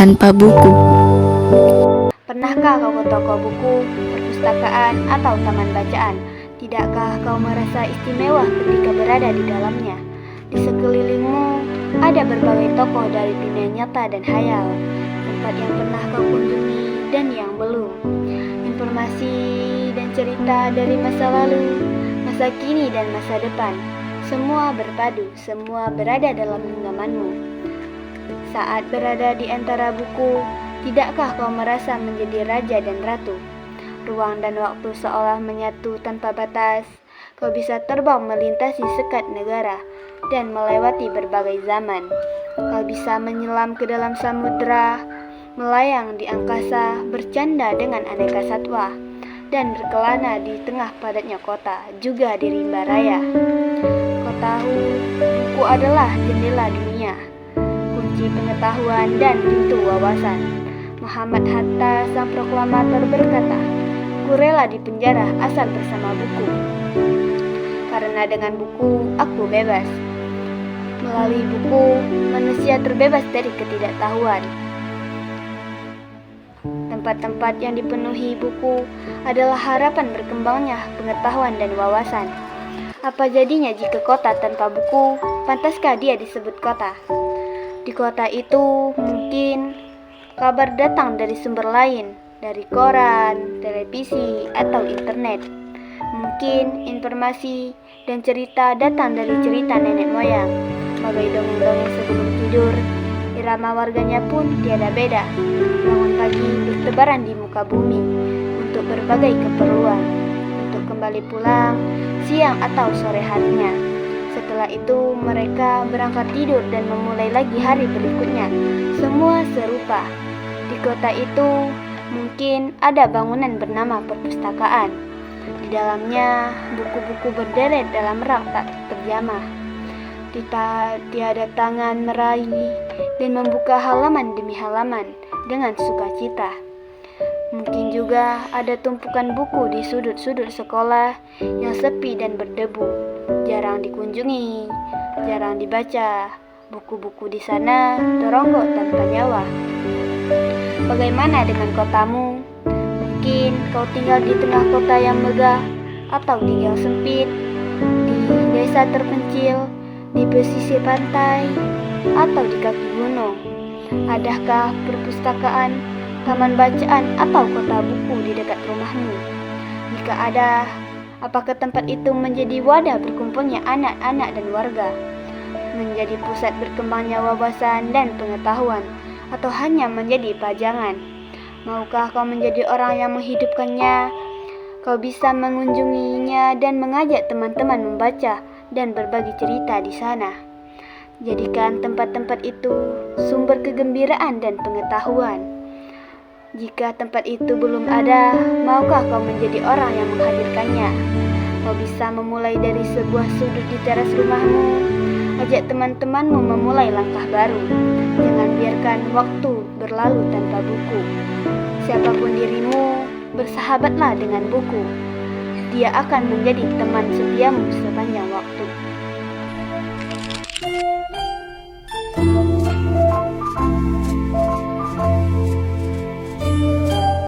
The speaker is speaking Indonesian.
tanpa buku. Pernahkah kau ke toko buku, perpustakaan, atau taman bacaan? Tidakkah kau merasa istimewa ketika berada di dalamnya? Di sekelilingmu ada berbagai tokoh dari dunia nyata dan hayal, tempat yang pernah kau kunjungi dan yang belum. Informasi dan cerita dari masa lalu, masa kini, dan masa depan. Semua berpadu, semua berada dalam genggamanmu. Saat berada di antara buku, tidakkah kau merasa menjadi raja dan ratu? Ruang dan waktu seolah menyatu tanpa batas. Kau bisa terbang melintasi sekat negara dan melewati berbagai zaman. Kau bisa menyelam ke dalam samudera, melayang di angkasa, bercanda dengan aneka satwa, dan berkelana di tengah padatnya kota, juga di rimba raya. Kau tahu, buku adalah jendela dunia, kunci pengetahuan dan pintu wawasan. Muhammad Hatta, sang proklamator, berkata, "Ku rela di penjara asal bersama buku. Karena dengan buku, aku bebas." Melalui buku, manusia terbebas dari ketidaktahuan. Tempat-tempat yang dipenuhi buku adalah harapan berkembangnya pengetahuan dan wawasan. Apa jadinya jika kota tanpa buku? Pantaskah dia disebut kota? Di kota itu mungkin kabar datang dari sumber lain, dari koran, televisi, atau internet. Mungkin informasi dan cerita datang dari cerita nenek moyang, bagai dongeng-dongeng sebelum tidur. Irama warganya pun tiada beda, bangun pagi bertebaran di muka bumi untuk berbagai keperluan, untuk kembali pulang siang atau sore harinya. Setelah itu mereka berangkat tidur dan memulai lagi hari berikutnya. Semua serupa. Di kota itu mungkin ada bangunan bernama perpustakaan. Di dalamnya buku-buku berderet dalam rak tak terjamah. Tiada tangan meraih dan membuka halaman demi halaman dengan sukacita. Mungkin juga ada tumpukan buku di sudut-sudut sekolah yang sepi dan berdebu, jarang dikunjungi, jarang dibaca. Buku-buku di sana teronggok tanpa nyawa. Bagaimana dengan kotamu? Mungkin kau tinggal di tengah kota yang megah, atau di gang sempit, di desa terpencil, di pesisir pantai, atau di kaki gunung. Adakah perpustakaan, taman bacaan, atau kota buku di dekat rumahmu? Jika ada, apakah tempat itu menjadi wadah berkumpulnya anak-anak dan warga? Menjadi pusat berkembangnya wawasan dan pengetahuan, atau hanya menjadi pajangan? Maukah kau menjadi orang yang menghidupkannya? Kau bisa mengunjunginya dan mengajak teman-teman membaca dan berbagi cerita di sana. Jadikan tempat-tempat itu sumber kegembiraan dan pengetahuan. Jika tempat itu belum ada, maukah kau menjadi orang yang menghadirkannya? Kau bisa memulai dari sebuah sudut di teras rumahmu. Ajak teman-temanmu memulai langkah baru. Jangan biarkan waktu berlalu tanpa buku. Siapapun dirimu, bersahabatlah dengan buku. Dia akan menjadi teman setiamu sepanjang waktu.